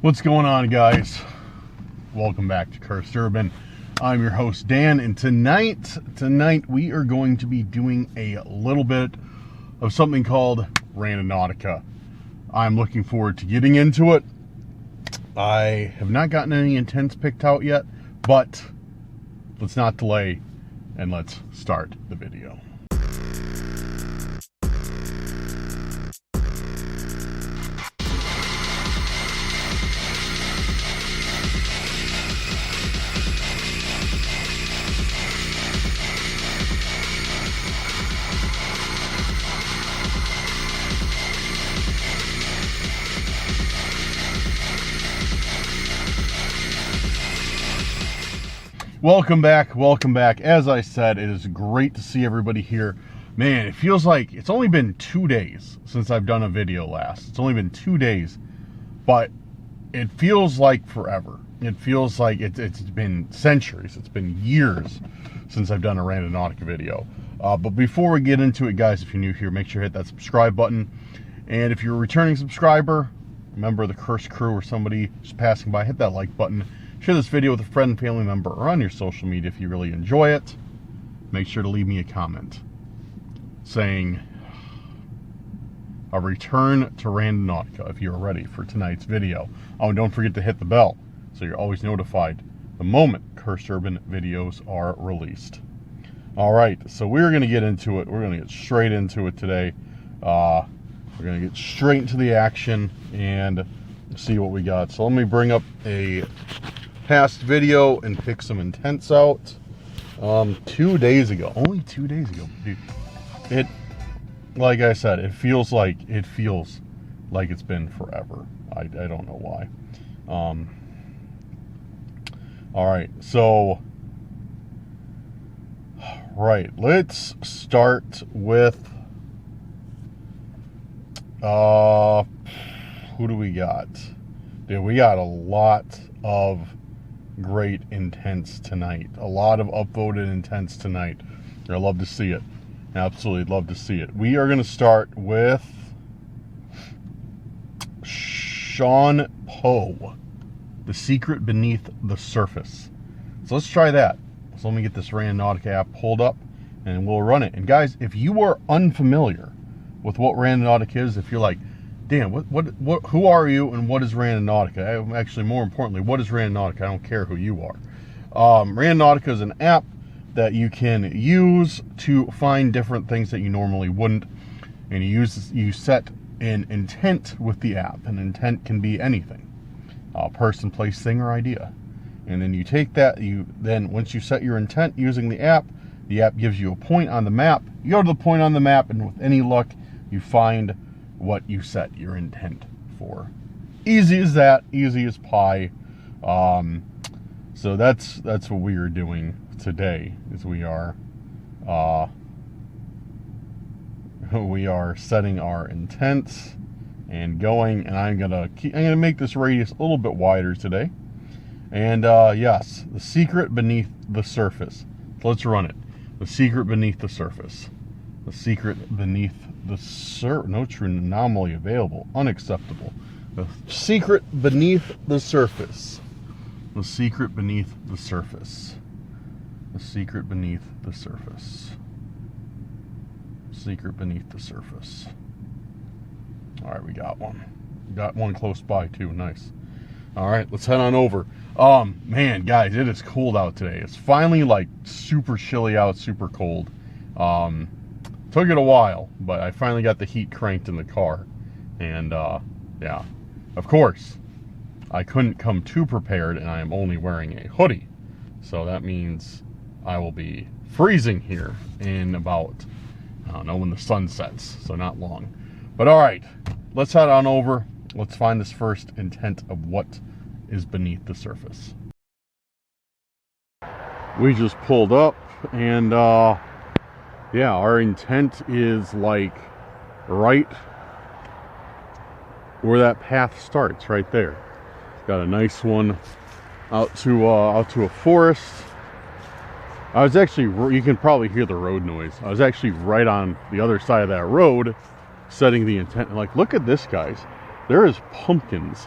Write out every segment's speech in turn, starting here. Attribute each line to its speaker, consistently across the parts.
Speaker 1: What's going on, guys? Welcome back to Cursed Urban. I'm your host, Dan, and tonight we are going to be doing a little bit of something called Randonautica. I'm looking forward to getting into it. I have not gotten any intents picked out yet, but let's not delay and let's start the video. Welcome back. As I said, it is great to see everybody here. Man, it feels like it's only been 2 days since I've done a video last. It's only been 2 days, but it feels like forever. It feels like it's been centuries. It's been years since I've done a Randonautica video. But before we get into it, guys, if you're new here, make sure you hit that subscribe button. And if you're a returning subscriber, a member of the Cursed Crew, or somebody just passing by, hit that like button. Share this video with a friend and family member or on your social media if you really enjoy it. Make sure to leave me a comment saying a return to Randonautica if you're ready for tonight's video. Oh, and don't forget to hit the bell so you're always notified the moment Cursed Urban videos are released. Alright, so we're going to get into it. We're going to get straight into it today. We're going to get straight into the action and see what we got. So let me bring up a past video and pick some intents out. 2 days ago, only 2 days ago, dude. It, like I said, it feels like it's been forever. I don't know why. All right, so let's start with who do we got? Dude, we got a lot of great intents tonight. A lot of upvoted intents tonight. I love to see it. Absolutely love to see it. We are going to start with Sean Poe, The Secret Beneath the Surface. So let's try that. So let me get this Randonautica app pulled up and we'll run it. And guys, if you are unfamiliar with what Randonautica is, if you're like, Dan, what, who are you and what is Randonautica? Actually, more importantly, what is Randonautica? I don't care who you are. Randonautica is an app that you can use to find different things that you normally wouldn't. And you set an intent with the app. An intent can be anything. Person, place, thing, or idea. And then you take that, then once you set your intent using the app gives you a point on the map. You go to the point on the map, and with any luck, you find what you set your intent for. Easy as that, easy as pie. So that's what we are doing today. Is we are setting our intents and going. And I'm gonna make this radius a little bit wider today. And yes, the secret beneath the surface. So let's run it. The secret beneath the surface. The secret beneath the surface. No true anomaly available. Unacceptable. The secret beneath the surface. The secret beneath the surface. The secret beneath the surface. Secret beneath the surface. Alright, we got one. Got one close by too. Nice. Alright, let's head on over. Man, guys, it is cold out today. It's finally like super chilly out, super cold. Took it a while, but I finally got the heat cranked in the car. And, yeah. Of course, I couldn't come too prepared, and I am only wearing a hoodie. So that means I will be freezing here in about, I don't know, when the sun sets. So not long. But alright, let's head on over. Let's find this first intent of what is beneath the surface. We just pulled up, and, yeah, our intent is like right where that path starts, right there. Got a nice one out to a forest. I was actually, you can probably hear the road noise. I was actually right on the other side of that road, setting the intent. Like, look at this, guys. There is pumpkins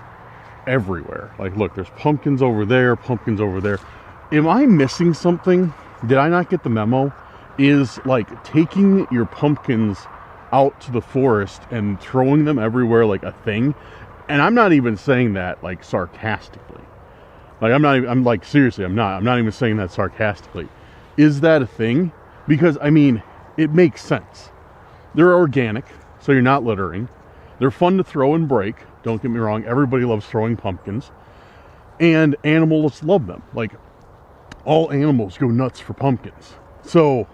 Speaker 1: everywhere. Like, look, there's pumpkins over there, pumpkins over there. Am I missing something? Did I not get the memo? Is like taking your pumpkins out to the forest and throwing them everywhere like a thing? And I'm not even saying that like sarcastically. Like, I'm like, seriously, I'm not even saying that sarcastically. Is that a thing? Because, I mean, it makes sense. They're organic, so you're not littering. They're fun to throw and break. Don't get me wrong. Everybody loves throwing pumpkins. And animals love them. Like, all animals go nuts for pumpkins. So,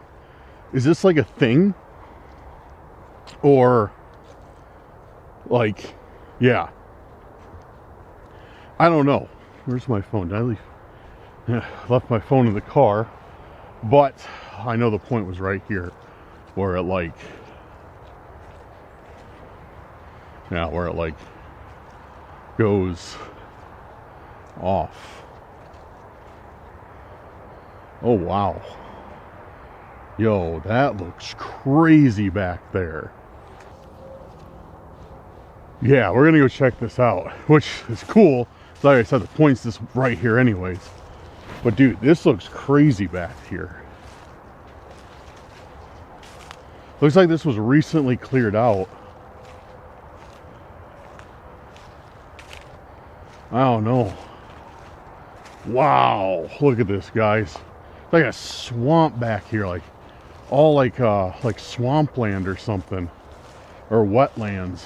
Speaker 1: is this like a thing? Or, like, yeah. I don't know. Where's my phone? Did I leave? Yeah, left my phone in the car. But I know the point was right here. Where it like... yeah, where it like goes off. Oh, wow. Yo, that looks crazy back there. Yeah, we're gonna go check this out, which is cool. Like I said, the point's just right here anyways. But dude, this looks crazy back here. Looks like this was recently cleared out. I don't know. Wow, look at this, guys. It's like a swamp back here, like all like swampland or something, or wetlands.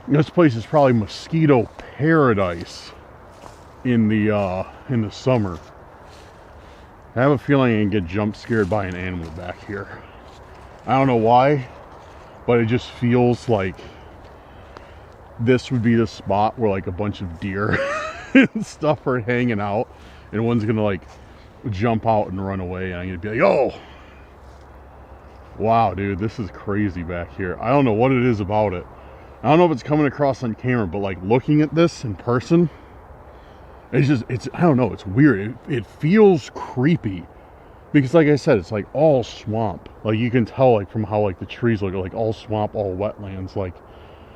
Speaker 1: This place is probably mosquito paradise in the summer. I have a feeling I can get jump scared by an animal back here. I don't know why, but it just feels like this would be the spot where like a bunch of deer and stuff are hanging out, and one's gonna like jump out and run away, and I'm gonna be like, oh, wow, dude, this is crazy back here. I don't know what it is about it. I don't know if it's coming across on camera, but like looking at this in person, it's I don't know, it's weird. It feels creepy because, like I said, it's like all swamp. Like you can tell like from how like the trees look, like all swamp, all wetlands, like,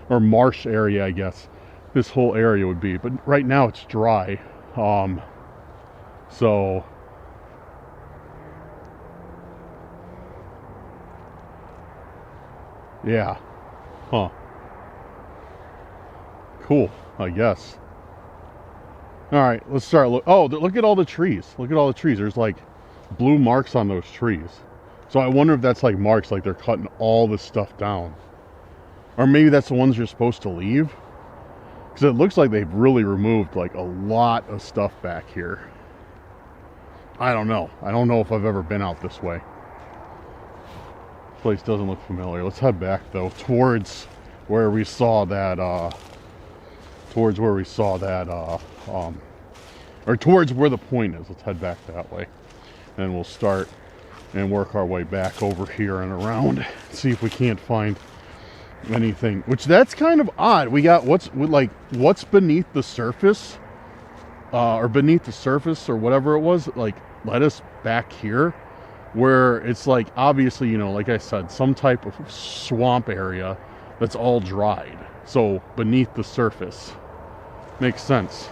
Speaker 1: or marsh area, I guess this whole area would be. But right now it's dry. So yeah, huh. Cool, I guess. All right, let's start. Oh, look at all the trees. Look at all the trees. There's like blue marks on those trees. So I wonder if that's like marks, like they're cutting all this stuff down. Or maybe that's the ones you're supposed to leave. Because it looks like they've really removed like a lot of stuff back here. I don't know. I don't know if I've ever been out this way. This place doesn't look familiar. Let's head back though, towards where we saw that, or towards where the point is. Let's head back that way. And we'll start and work our way back over here and around. See if we can't find anything. Which, that's kind of odd. We got what's beneath the surface. Or beneath the surface or whatever it was. Like, led us back here. Where it's like, obviously, you know, like I said, some type of swamp area that's all dried. So, beneath the surface. Makes sense.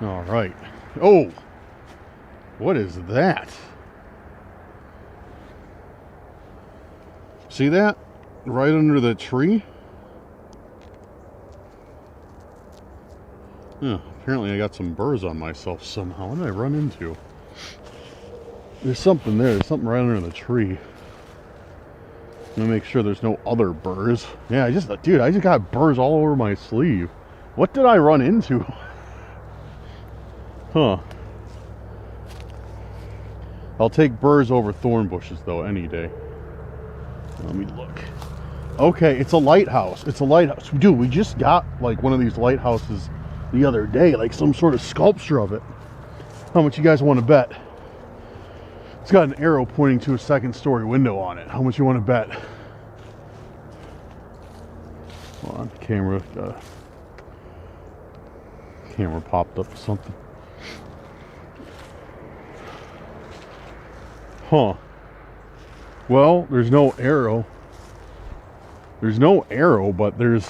Speaker 1: All right. Oh, what is that? See that? Right under the tree? Yeah, apparently I got some burrs on myself somehow. What did I run into? There's something there. There's something right under the tree. Let me make sure there's no other burrs. Yeah, I just got burrs all over my sleeve. What did I run into? Huh. I'll take burrs over thorn bushes though any day. Let me look. Okay, it's a lighthouse. It's a lighthouse. Dude, we just got like one of these lighthouses the other day, like some sort of sculpture of it. How much you guys want to bet? It's got an arrow pointing to a second-story window on it. How much you want to bet? Hold on, camera popped up or something. Huh. Well, there's no arrow. There's no arrow, but there's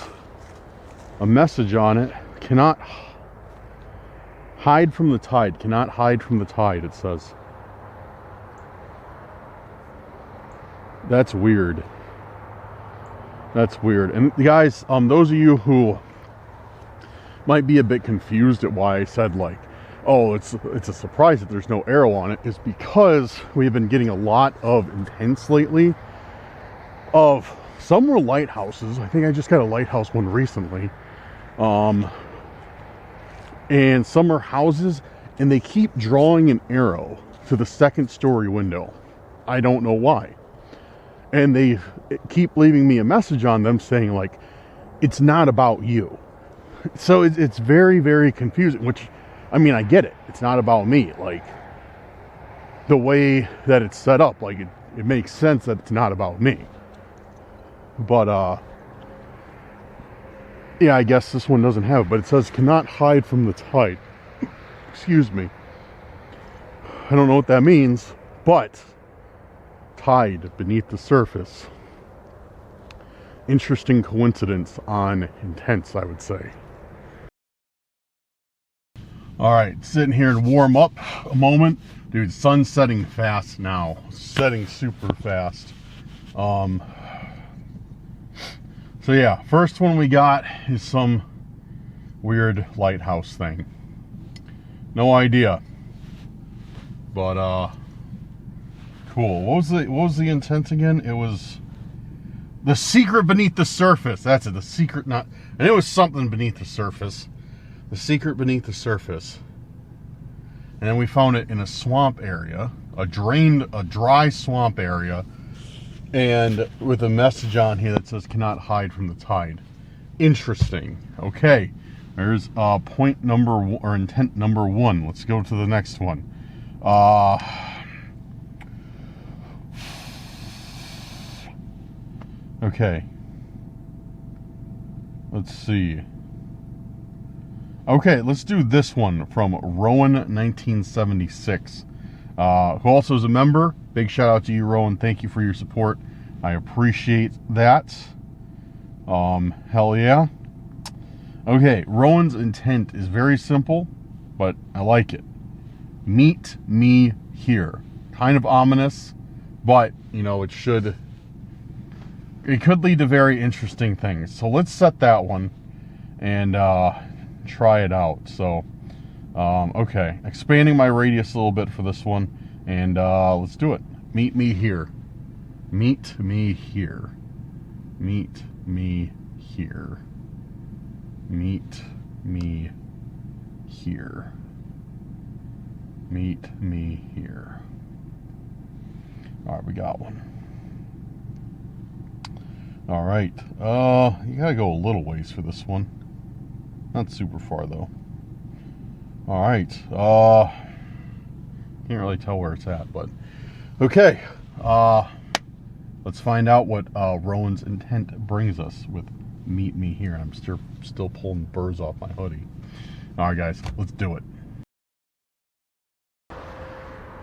Speaker 1: a message on it. Cannot hide from the tide. Cannot hide from the tide, it says. That's weird. That's weird. And guys, those of you who might be a bit confused at why I said, like, oh, it's a surprise that there's no arrow on it, is because we've been getting a lot of intents lately of, some were lighthouses. I think I just got a lighthouse one recently. And some are houses, and they keep drawing an arrow to the second story window. I don't know why. And they keep leaving me a message on them saying, like, it's not about you. So it's very, very confusing, which, I mean, I get it. It's not about me. Like, the way that it's set up, like, it makes sense that it's not about me. But, yeah, I guess this one doesn't have it, but it says cannot hide from the tide. Excuse me. I don't know what that means, but tide beneath the surface. Interesting coincidence on intents, I would say. Alright, sitting here and warm up a moment. Dude, sun's setting fast now. Setting super fast. So yeah, first one we got is some weird lighthouse thing. No idea. But cool. What was the intent again? It was the secret beneath the surface. That's it. The secret, not, and it was something beneath the surface. The secret beneath the surface. And then we found it in a swamp area, a dry swamp area, and with a message on here that says cannot hide from the tide. Interesting. Okay, there's point number or intent number one. Let's go to the next one. Okay, let's see. Okay, let's do this one from Rowan 1976, who also is a member. Big shout out to you, Rowan. Thank you for your support. I appreciate that. Hell yeah. Okay, Rowan's intent is very simple, but I like it. Meet me here. Kind of ominous, but, you know, it could lead to very interesting things. So let's set that one and try it out. So, okay, expanding my radius a little bit for this one, and let's do it. Meet me here. Meet me here. Meet me here. Meet me here. Meet me here. All right, we got one. All right, you gotta go a little ways for this one. Not super far though. All right, can't really tell where it's at, but okay. Let's find out what Rowan's intent brings us with meet me here. And I'm still pulling burrs off my hoodie. All right, guys, let's do it.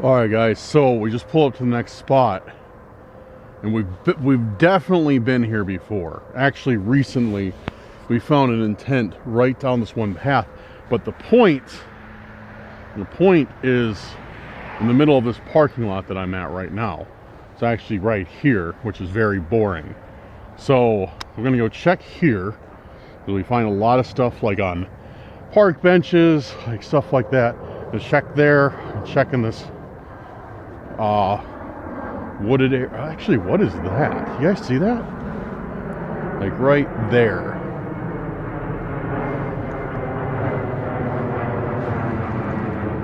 Speaker 1: All right, guys, so we just pulled up to the next spot, and we've definitely been here before. Actually, recently, we found an intent right down this one path, but the point is in the middle of this parking lot that I'm at right now. It's actually right here, which is very boring. So we're gonna go check here, because we find a lot of stuff like on park benches, like stuff like that. Let's check there, check in this wooded area. Actually, what is that? You guys see that? Like right there.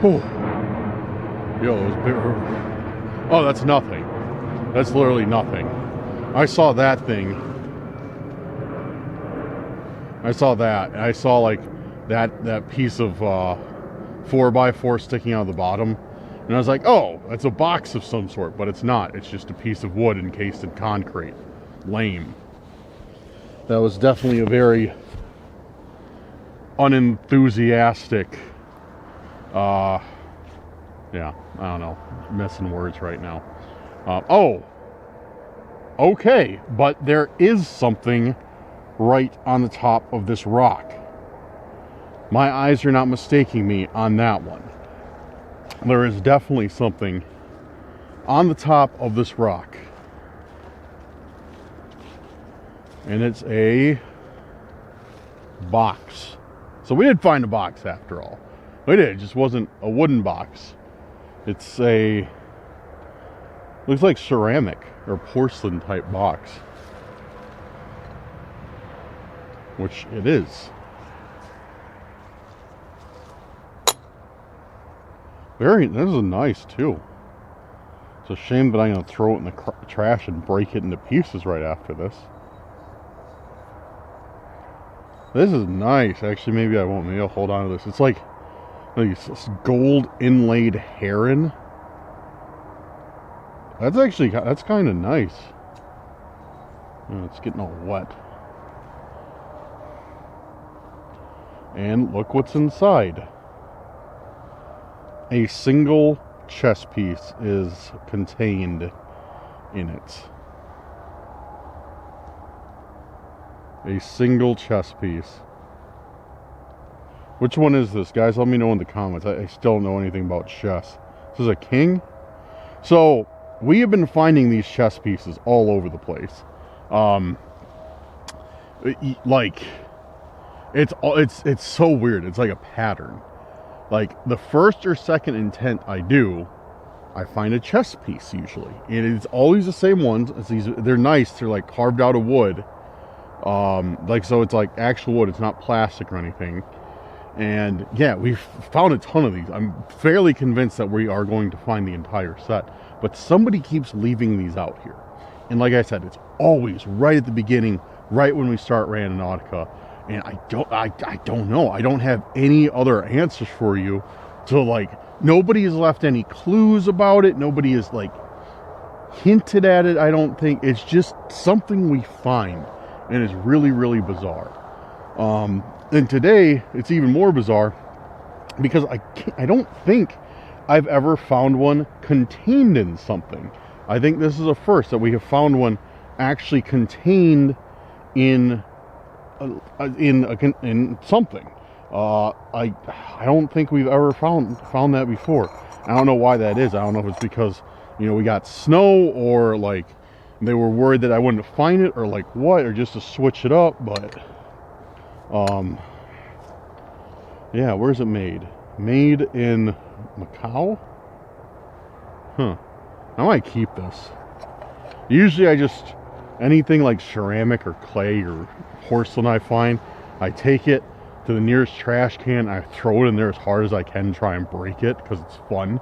Speaker 1: Oh, yo, those big. Oh, that's nothing. That's literally nothing. I saw that thing. I saw that. I saw like that piece of 4x4 sticking out of the bottom. And I was like, oh, that's a box of some sort, but it's not. It's just a piece of wood encased in concrete. Lame. That was definitely a very unenthusiastic Yeah, I don't know. Missing words right now. Oh, okay, but there is something right on the top of this rock. My eyes are not mistaking me on that one. There is definitely something on the top of this rock. And it's a box. So we did find a box after all. We did, it just wasn't a wooden box. It's a, looks like ceramic or porcelain type box. Which it is. This is nice too. It's a shame that I'm going to throw it in the trash and break it into pieces right after this. This is nice. Actually, maybe I won't. Maybe I'll hold on to this. It's like this gold inlaid heron. That's kind of nice. Oh, it's getting all wet. And look what's inside. A single chess piece is contained in it. A single chess piece. Which one is this, guys? Let me know in the comments. I still don't know anything about chess. This is a king? So, we have been finding these chess pieces all over the place. It's so weird. It's like a pattern. Like, the first or second intent I do, I find a chess piece usually. And it's always the same ones. They're nice. They're like carved out of wood. So it's like actual wood. It's not plastic or anything. And yeah, we've found a ton of these. I'm fairly convinced that we are going to find the entire set. But somebody keeps leaving these out here. And like I said, it's always right at the beginning, right when we start Randonautica. And I don't know. I don't have any other answers for you. So like, nobody has left any clues about it. Nobody has like hinted at it. I don't think. It's just something we find. And it's really, really bizarre. And today, it's even more bizarre because I don't think I've ever found one contained in something. I think this is a first that we have found one actually contained in something. I don't think we've ever found that before. I don't know why that is. I don't know if it's because, you know, we got snow or like they were worried that I wouldn't find it or like what, or just to switch it up. But yeah, where's it made? Made in Macau? Huh. I might keep this. Usually I just, anything like ceramic or clay or porcelain I find, I take it to the nearest trash can, I throw it in there as hard as I can, try and break it because it's fun.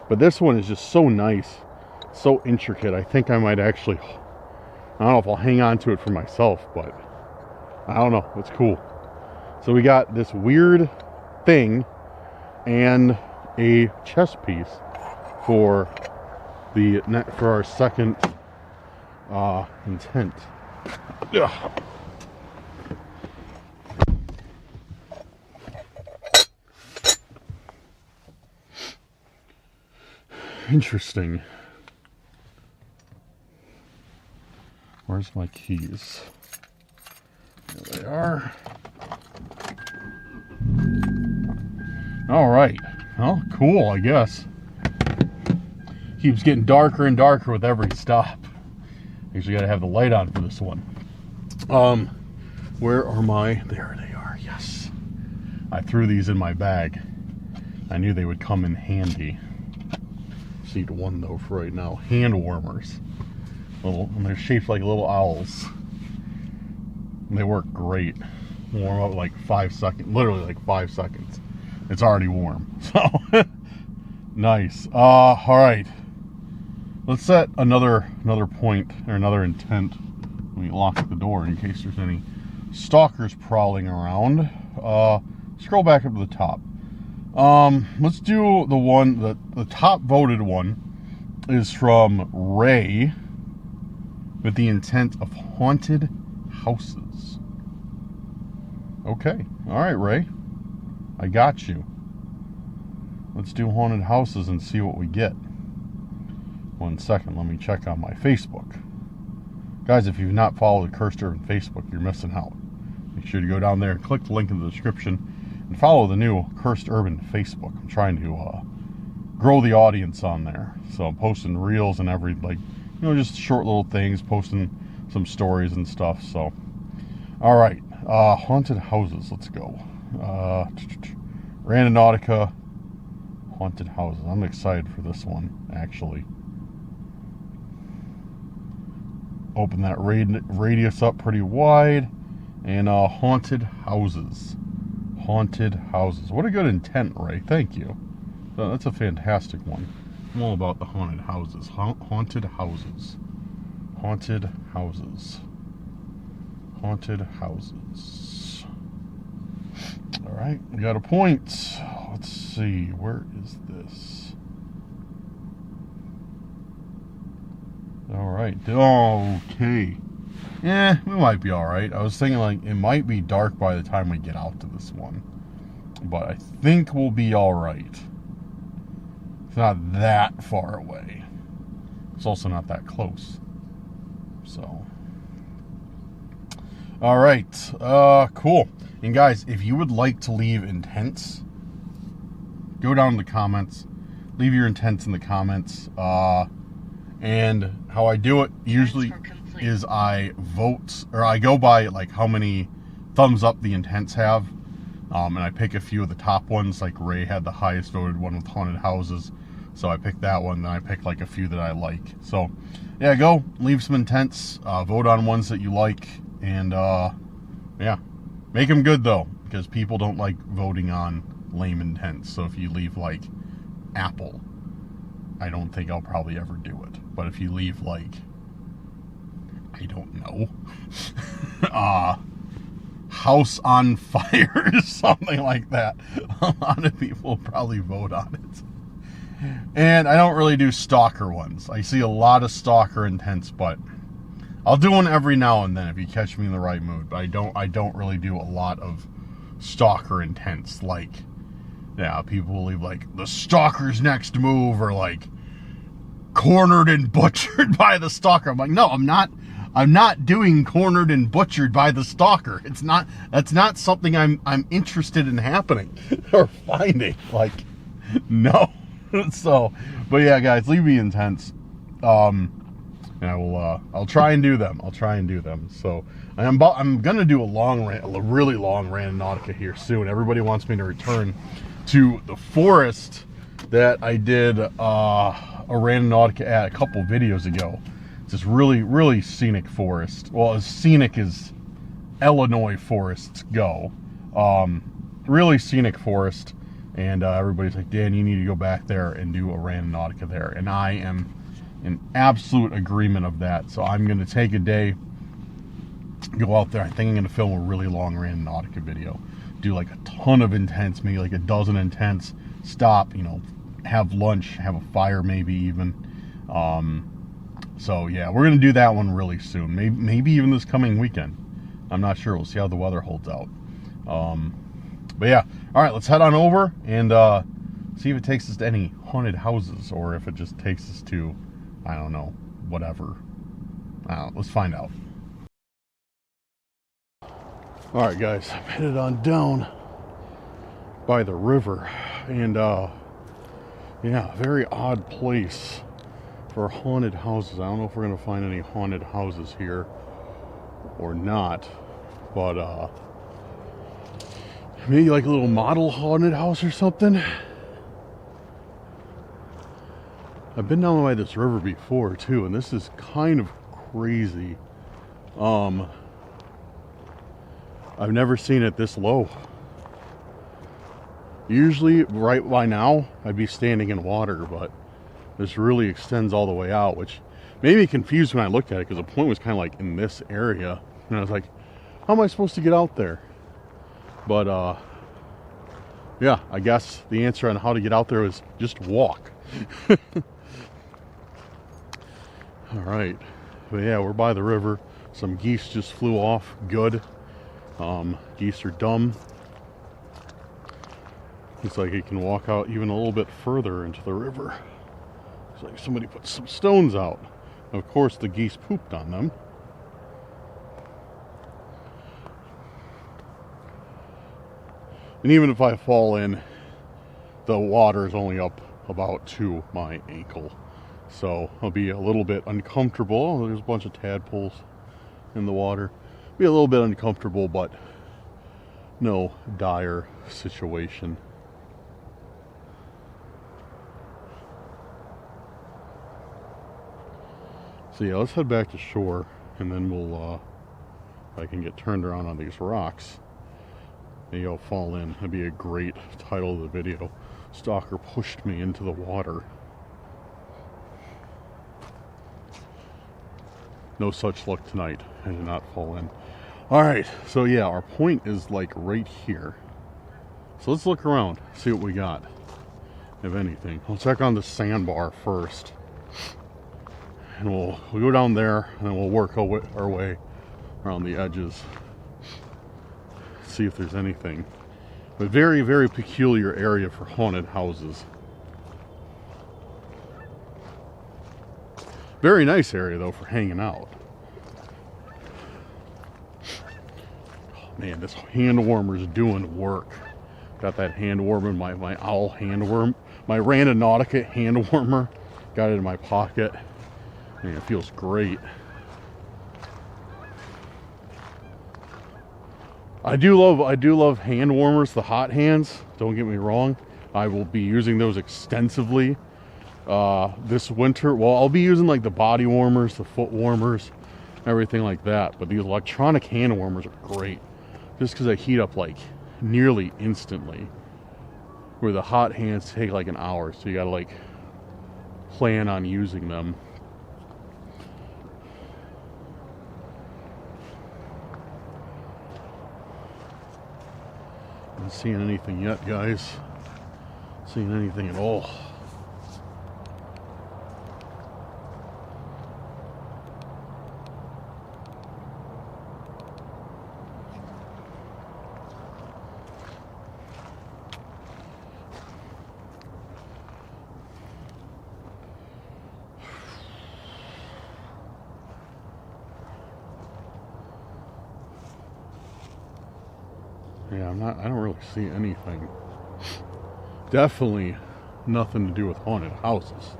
Speaker 1: But this one is just so nice, so intricate. I think I might actually, I don't know if I'll hang on to it for myself, but I don't know, it's cool. So we got this weird thing and a chess piece for our second intent. Ugh. Interesting. Where's my keys? There they are. All right. Well, cool, I guess. Keeps getting darker and darker with every stop. Usually gotta have the light on for this one. Where are my, there they are, yes. I threw these in my bag. I knew they would come in handy. Just need one though for right now. Hand warmers. And they're shaped like little owls. And they work great. Warm up like 5 seconds, literally like 5 seconds. It's already warm, so nice. All right, let's set another point or another intent. Let me lock the door in case there's any stalkers prowling around. Scroll back up to the top. Let's do the one the top voted one is from Ray with the intent of haunted houses. Okay, all right, Ray. I got you. let's do haunted houses and see what we get. 1 second, let me check on my Facebook. Guys, if you've not followed the Cursed Urban Facebook, you're missing out. Make sure to go down there and click the link in the description and follow the new Cursed Urban Facebook. I'm trying to grow the audience on there. So I'm posting reels and just short little things, posting some stories and stuff. So, all right, haunted houses, let's go. Randonautica, haunted houses. I'm excited for this one, actually. Open that radius up pretty wide. And haunted houses. Haunted houses. What a good intent, Ray. Thank you. That's a fantastic one. I'm all about the haunted houses. Haunted houses. Haunted houses. Haunted houses. All right, we got a point. Let's see. Where is this? All right. Okay. Yeah, we might be all right. I was thinking like it might be dark by the time we get out to this one, but I think we'll be all right. It's not that far away. It's also not that close. So, all right, cool. And guys, if you would like to leave intents, go down in the comments, leave your intents in the comments. And how I do it usually is I vote, or I go by like how many thumbs up the intents have, and I pick a few of the top ones. Like Ray had the highest voted one with haunted houses, so I picked that one. Then I picked like a few that I like. So yeah, go leave some intents, vote on ones that you like, and yeah, make them good though, because people don't like voting on lame intents. So if you leave like apple, I don't think I'll probably ever do it. But if you leave like, I don't know, house on fire or something like that, a lot of people will probably vote on it. And I don't really do stalker ones. I see a lot of stalker intents, but I'll do one every now and then if you catch me in the right mood. But I don't really do a lot of stalker intents. Like, yeah, people will leave like the stalker's next move, or like cornered and butchered by the stalker. I'm like, no, I'm not doing cornered and butchered by the stalker. That's not something I'm interested in happening or finding. Like, no. So, but yeah, guys, leave me intents. And I'll try and do them. So I'm gonna do a really long Randonautica here soon. Everybody wants me to return to the forest that I did a Randonautica at a couple videos ago. It's this really scenic forest. Well, as scenic as Illinois forests go. Really scenic forest. And everybody's like, Dan, you need to go back there and do a Randonautica there. And I am in absolute agreement of that. So I'm going to take a day, go out there. I think I'm going to film a really long Randonautica video. Do like a ton of intents, maybe like a dozen intents. Stop, have lunch, have a fire maybe even. So yeah, we're going to do that one really soon. Maybe even this coming weekend. I'm not sure. We'll see how the weather holds out. But yeah, all right, let's head on over and see if it takes us to any haunted houses, or if it just takes us to, I don't know, whatever. Let's find out. All right, guys, I'm headed on down by the river, and yeah, very odd place for haunted houses. I don't know if we're gonna find any haunted houses here or not, but maybe like a little model haunted house or something. I've been down by this river before too, and this is kind of crazy. I've never seen it this low. Usually right by now I'd be standing in water, but this really extends all the way out, which made me confused when I looked at it, because the point was kind of like in this area, and I was like, how am I supposed to get out there? But yeah, I guess the answer on how to get out there is just walk. All right, but yeah, we're by the river. Some geese just flew off. Good. Geese are dumb. Looks like it can walk out even a little bit further into the river. Looks like somebody put some stones out. Of course, the geese pooped on them. And even if I fall in, the water is only up about to my ankle. So I'll be a little bit uncomfortable. There's a bunch of tadpoles in the water. Be a little bit uncomfortable, but no dire situation. So yeah, let's head back to shore, and then we'll, if I can get turned around on these rocks, maybe I'll fall in. That'd be a great title of the video. Stalker pushed me into the water. No such luck tonight. I did not fall in. Alright, so yeah, our point is like right here. So let's look around, see what we got, if anything. I'll check on the sandbar first. And we'll go down there, and then we'll work our way around the edges. See if there's anything. But very, very peculiar area for haunted houses. Very nice area, though, for hanging out. Oh, man, this hand warmer's doing work. Got that hand warmer, my owl hand warmer, my Randonautica hand warmer. Got it in my pocket. Man, it feels great. I do love hand warmers, the hot hands. Don't get me wrong. I will be using those extensively this winter. Well, I'll be using like the body warmers, the foot warmers, everything like that. But these electronic hand warmers are great, just because they heat up like nearly instantly. Where the hot hands take like an hour, so you gotta like plan on using them. Not seeing anything yet, guys. Seeing anything at all. Yeah, I don't really see anything. Definitely nothing to do with haunted houses.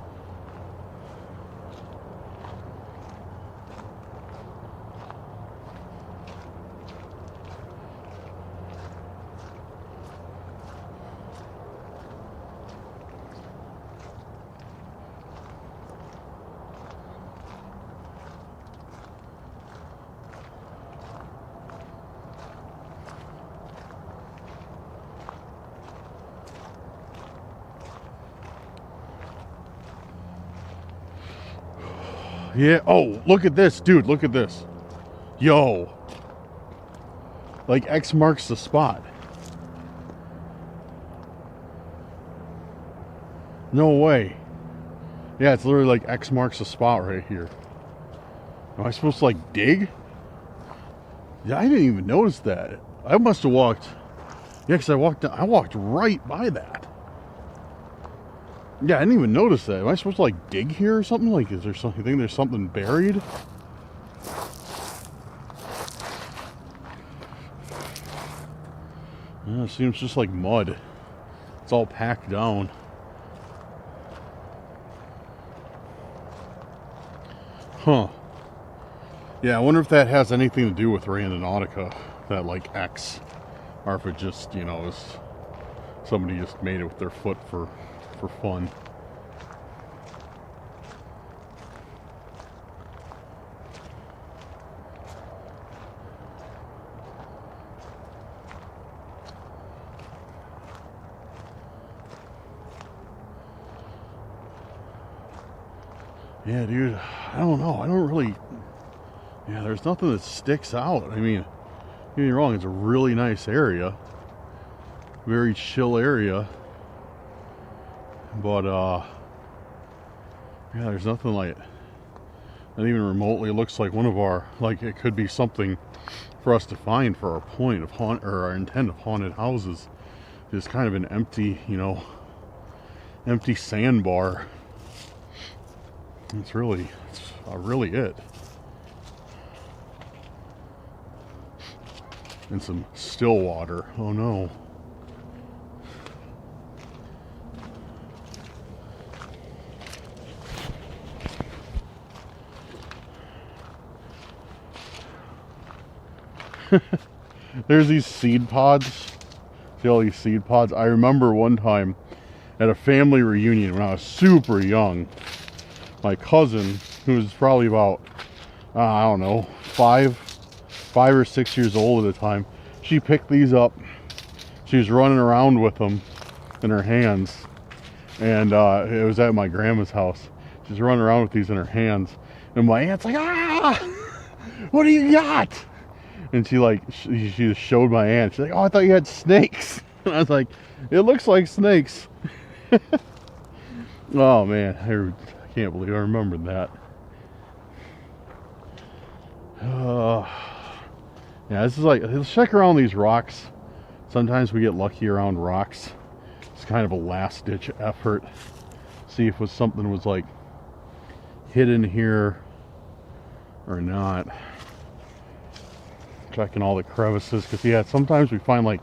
Speaker 1: Yeah, oh, look at this, dude, look at this. Yo. Like, X marks the spot. No way. Yeah, it's literally like X marks the spot right here. Am I supposed to, like, dig? Yeah, I didn't even notice that. I must have walked... Yeah, because I walked right by that. Yeah, I didn't even notice that. Am I supposed to like dig here or something? Like, is there something? You think there's something buried? Yeah, it seems just like mud. It's all packed down. Huh. Yeah, I wonder if that has anything to do with Randonautica, that like X, or if it just, you know, is somebody just made it with their foot for fun. Yeah, dude, I don't know. I don't really... Yeah, there's nothing that sticks out. I mean, don't get me wrong, it's a really nice area. Very chill area. But, yeah, there's nothing like... Not even remotely looks like one of our... Like, it could be something for us to find for our point of haunt... Or our intent of haunted houses. is kind of an empty, you know, empty sandbar. It's really it. And some still water. Oh no. There's these seed pods. See all these seed pods? I remember one time at a family reunion when I was super young, my cousin, who was probably about, I don't know, 5 or 6 years old at the time, she picked these up. She was running around with them in her hands, and it was at my grandma's house. She's running around with these in her hands, and my aunt's like, ah, what do you got? And she just showed my aunt. She's like, oh, I thought you had snakes. And I was like, it looks like snakes. Oh man, I can't believe I remembered that. Yeah, this is like, let's check around these rocks. Sometimes we get lucky around rocks. It's kind of a last ditch effort. See if something was like hidden here or not. Checking all the crevices, because yeah, sometimes we find like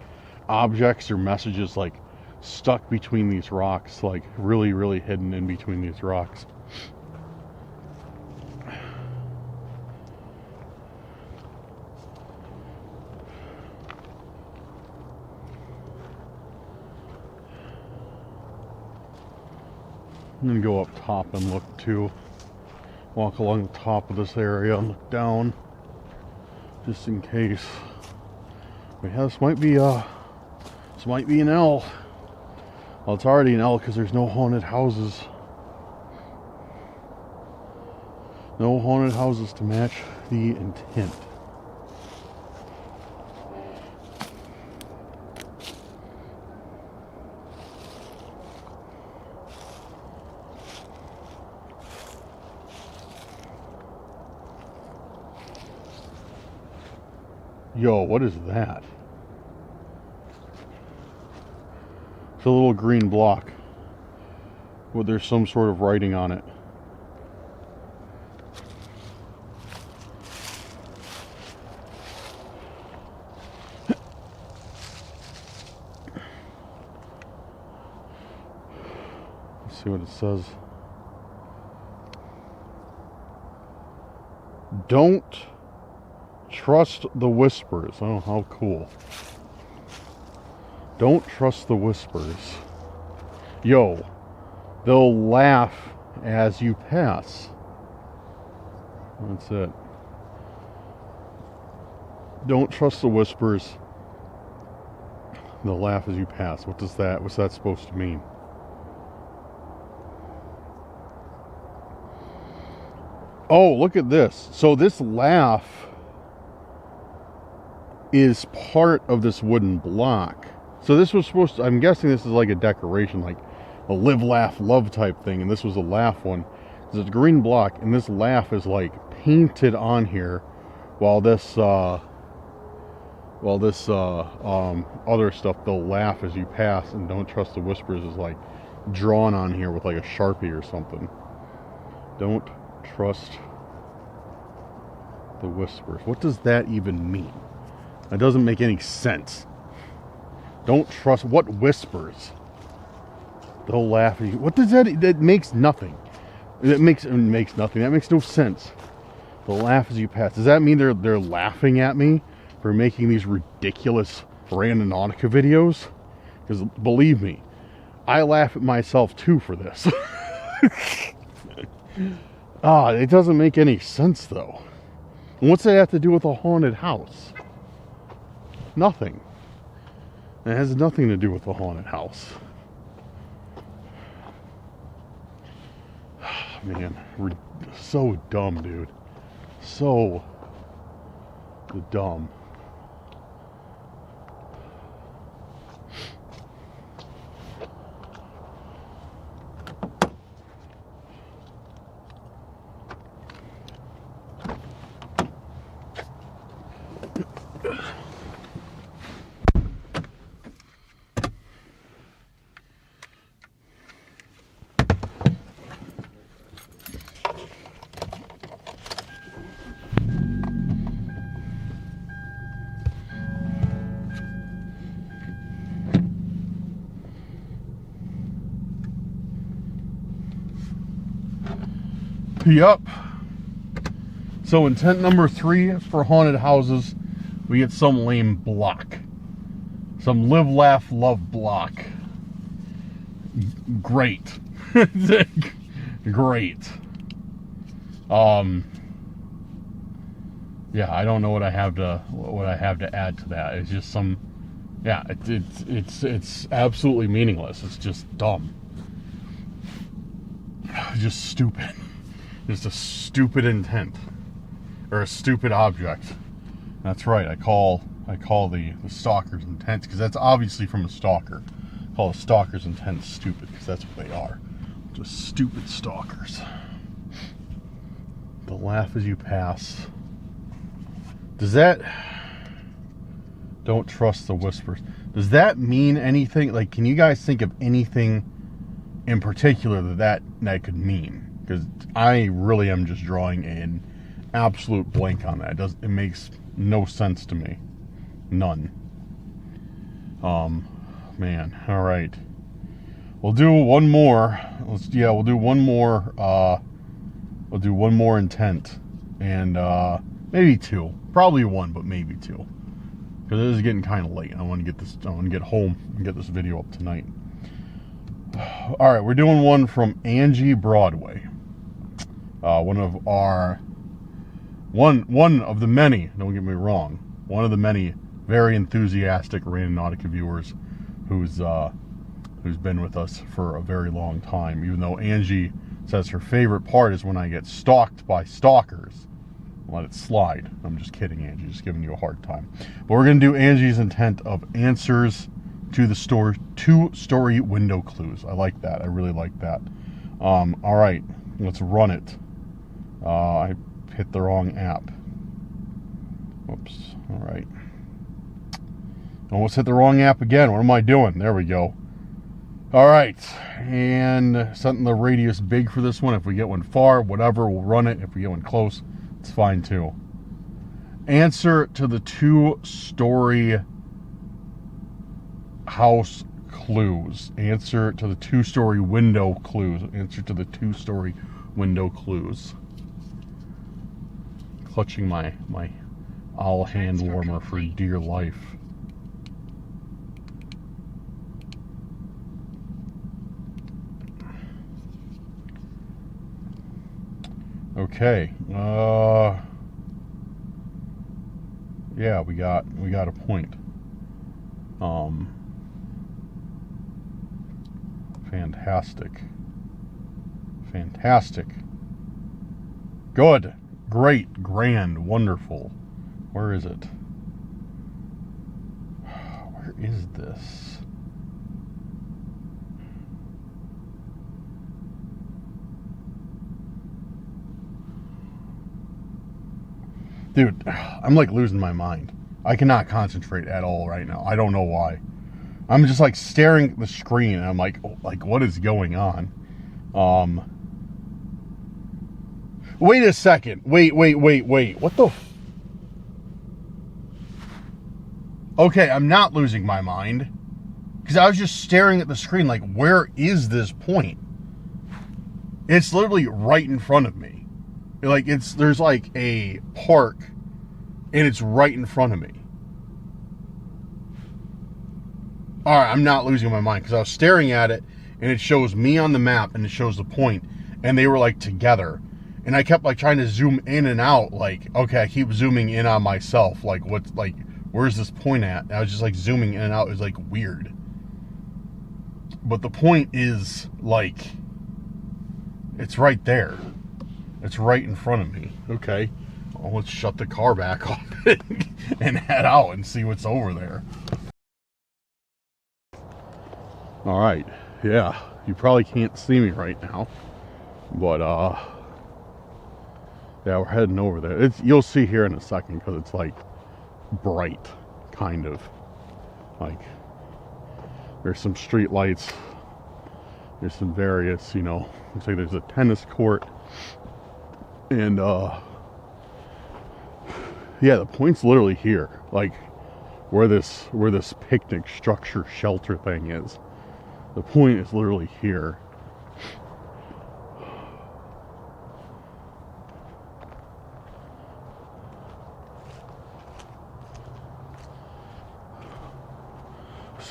Speaker 1: objects or messages like stuck between these rocks, like really hidden in between these rocks. I'm gonna go up top and look too. Walk along the top of this area and look down, just in case. But yeah, this might be an L. Well, it's already an L because there's no haunted houses. No haunted houses to match the intent. Yo, what is that? It's a little green block. Well, there's some sort of writing on it. Let's see what it says. Don't trust the whispers. Oh, how cool. Don't trust the whispers. Yo, they'll laugh as you pass. That's it. Don't trust the whispers. They'll laugh as you pass. What's that supposed to mean? Oh, look at this. So this laugh is part of this wooden block. So this was supposed to, I'm guessing this is like a decoration, like a live, laugh, love type thing, and this was a laugh one. It's a green block, and this laugh is like painted on here, while this other stuff, they'll laugh as you pass, and don't trust the whispers, is like drawn on here with like a Sharpie or something. Don't trust the whispers. What does that even mean? That doesn't make any sense. Don't trust what whispers? They'll laugh at you. What does that makes nothing. It makes nothing. That makes no sense. They'll laugh as you pass. Does that mean they're laughing at me for making these ridiculous Randonautica videos? Because believe me, I laugh at myself too for this. It doesn't make any sense though. And what's that have to do with a haunted house? Nothing. It has nothing to do with the haunted house. Man, we're so dumb, dude. So dumb. Yep. So intent number 3 for haunted houses, we get some lame block. Some live, laugh, love block. Great. Great. Yeah, I don't know what I have to add to that. It's just some, yeah, it's absolutely meaningless. It's just dumb. Just stupid. Just a stupid intent. Or a stupid object. That's right, I call the stalker's intent, because that's obviously from a stalker. I call a stalker's intent stupid, because that's what they are. Just stupid stalkers. The laugh as you pass. Does that... Don't trust the whispers. Does that mean anything? Like, can you guys think of anything in particular that could mean? Because I really am just drawing an absolute blank on that. It makes no sense to me. None. Man. All right. We'll do one more. We'll do one more. We'll do one more intent, and maybe 2. Probably 1, but maybe 2. Because it is getting kind of late. I want to get home and get this video up tonight. All right, we're doing one from Angie Broadway. One of the many, don't get me wrong, one of the many very enthusiastic Randonautica viewers who's been with us for a very long time, even though Angie says her favorite part is when I get stalked by stalkers. Let it slide. I'm just kidding, Angie, just giving you a hard time. But we're going to do Angie's intent of answers to the 2-story window clues. I like that. I really like that. All right, let's run it. I hit the wrong app. Whoops. All right. Almost hit the wrong app again. What am I doing? There we go. All right. And setting the radius big for this one. If we get one far, whatever, we'll run it. If we get one close, it's fine too. Answer to the 2-story house clues. Answer to the 2-story window clues. Answer to the 2-story window clues. Clutching my owl hand warmer for dear life. Okay. Yeah, we got a point. Fantastic. Good. Great. Grand. Wonderful. Where is it? Where is this? Dude, I'm like losing my mind. I cannot concentrate at all right now. I don't know why. I'm just like staring at the screen and I'm like what is going on? Wait a second. Wait. What the Okay, I'm not losing my mind. Because I was just staring at the screen like, where is this point? It's literally right in front of me. Like, there's like a park, and it's right in front of me. Alright, I'm not losing my mind, because I was staring at it, and it shows me on the map, and it shows the point, and they were like together. And I kept like trying to zoom in and out, like, okay, I keep zooming in on myself, like, where's this point at? And I was just like zooming in and out. It was like weird. But the point is, like, it's right there. It's right in front of me. Okay. Well, let's shut the car back off and head out and see what's over there. All right. Yeah. You probably can't see me right now. But, yeah, we're heading over there. You'll see here in a second, because it's like bright, kind of. Like, there's some street lights. There's some various, looks like there's a tennis court. And, yeah, the point's literally here. Like, where this picnic structure shelter thing is. The point is literally here.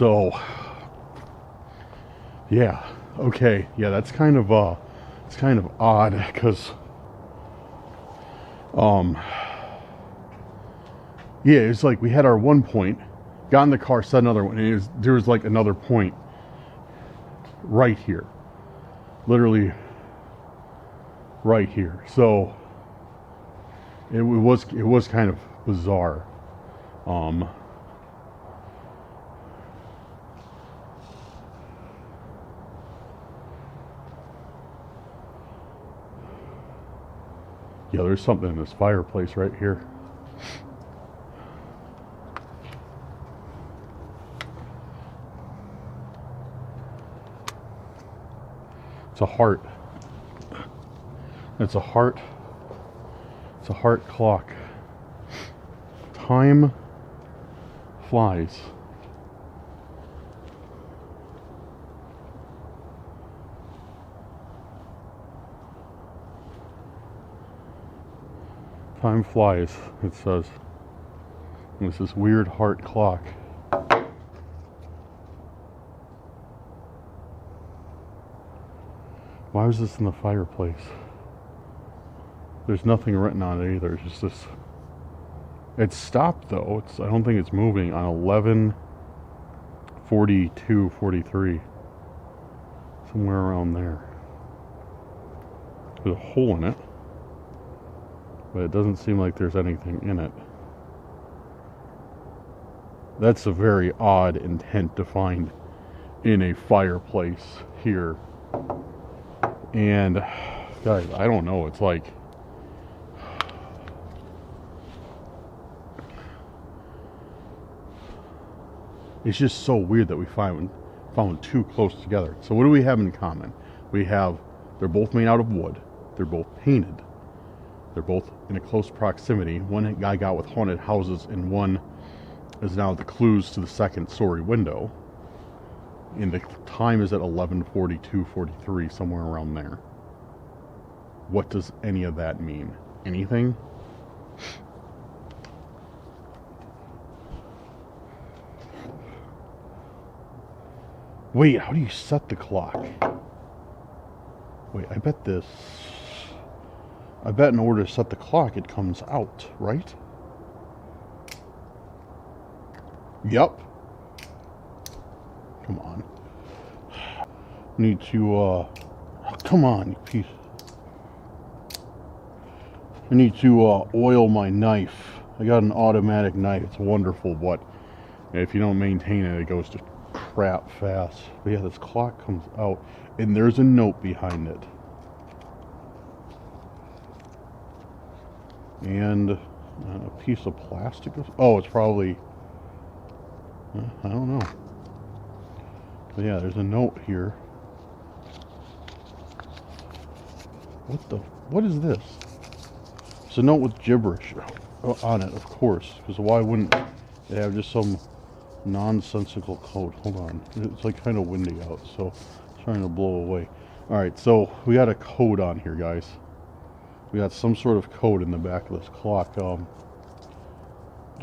Speaker 1: So yeah, okay, yeah, that's kind of it's kind of odd because yeah, it's like we had our one point, got in the car, set another one, and there was like another point right here, literally right here. So it was kind of bizarre. Yeah, there's something in this fireplace right here. It's a heart. It's a heart. It's a heart clock. Time flies. Time flies, it says. And it's this weird heart clock. Why was this in the fireplace? There's nothing written on it either. It's just this. It's stopped though. I don't think it's moving on 11:42:43. Somewhere around there. There's a hole in it, but it doesn't seem like there's anything in it. That's a very odd intent to find in a fireplace here. And guys, I don't know, it's like it's just so weird that we found two close together. So what do we have in common? They're both made out of wood, they're both painted, they're both in a close proximity. One guy got with haunted houses and one is now the clues to the second story window. And the time is at 11:42:43, somewhere around there. What does any of that mean? Anything? Wait, how do you set the clock? Wait, I bet in order to set the clock it comes out, right? Yep. Come on. Need to, come on, you piece. I need to oil my knife. I got an automatic knife. It's wonderful, but if you don't maintain it, it goes to crap fast. But yeah, this clock comes out, and there's a note behind it. And a piece of plastic. Oh, it's probably, I don't know. But yeah, there's a note here. What is this? It's a note with gibberish on it, of course, because why wouldn't it have just some nonsensical code? Hold on, it's like kind of windy out, so it's trying to blow away. Alright, so we got a code on here, guys. We got some sort of code in the back of this clock. Let